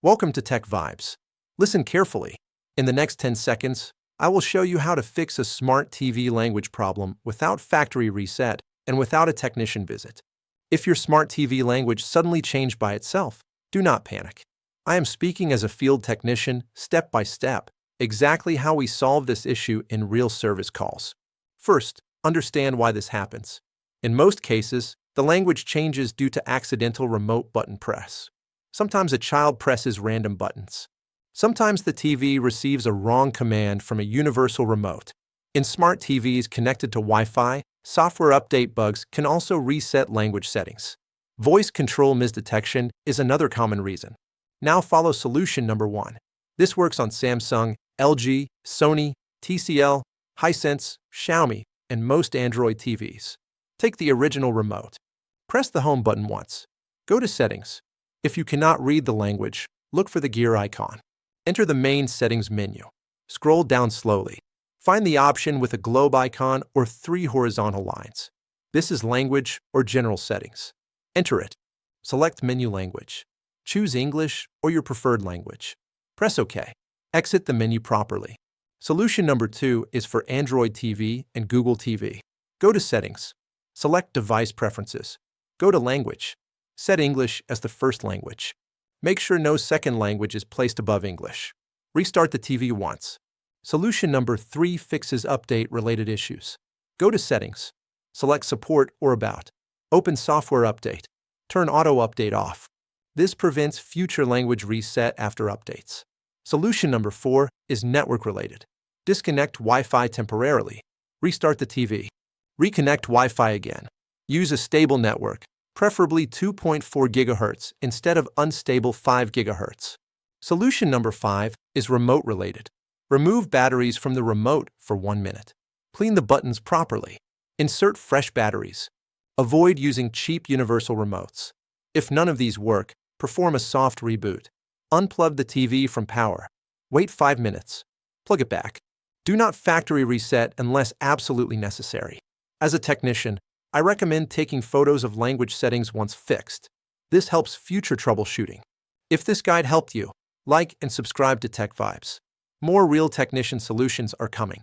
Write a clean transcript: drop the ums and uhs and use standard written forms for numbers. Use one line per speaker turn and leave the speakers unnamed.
Welcome to Tech Vibes. Listen carefully. In the next 10 seconds, I will show you how to fix a smart TV language problem without factory reset and without a technician visit. If your smart TV language suddenly changed by itself, do not panic. I am speaking as a field technician, step by step, exactly how we solve this issue in real service calls. First, understand why this happens. In most cases, the language changes due to accidental remote button press. Sometimes a child presses random buttons. Sometimes the TV receives a wrong command from a universal remote. In smart TVs connected to Wi-Fi, software update bugs can also reset language settings. Voice control misdetection is another common reason. Now follow solution number 1. This works on Samsung, LG, Sony, TCL, Hisense, Xiaomi, and most Android TVs. Take the original remote. Press the home button once. Go to Settings. If you cannot read the language, look for the gear icon. Enter the main settings menu. Scroll down slowly. Find the option with a globe icon or 3 horizontal lines. This is language or general settings. Enter it. Select menu language. Choose English or your preferred language. Press OK. Exit the menu properly. Solution number 2 is for Android TV and Google TV. Go to Settings. Select Device Preferences. Go to Language. Set English as the first language. Make sure no second language is placed above English. Restart the TV once. Solution number 3 fixes update-related issues. Go to Settings. Select Support or About. Open Software Update. Turn Auto Update off. This prevents future language reset after updates. Solution number 4 is network-related. Disconnect Wi-Fi temporarily. Restart the TV. Reconnect Wi-Fi again. Use a stable network, preferably 2.4 GHz instead of unstable 5 GHz. Solution number 5 is remote-related. Remove batteries from the remote for 1 minute. Clean the buttons properly. Insert fresh batteries. Avoid using cheap universal remotes. If none of these work, perform a soft reboot. Unplug the TV from power. Wait 5 minutes. Plug it back. Do not factory reset unless absolutely necessary. As a technician, I recommend taking photos of language settings once fixed. This helps future troubleshooting. If this guide helped you, like and subscribe to Tech Vibes. More real technician solutions are coming.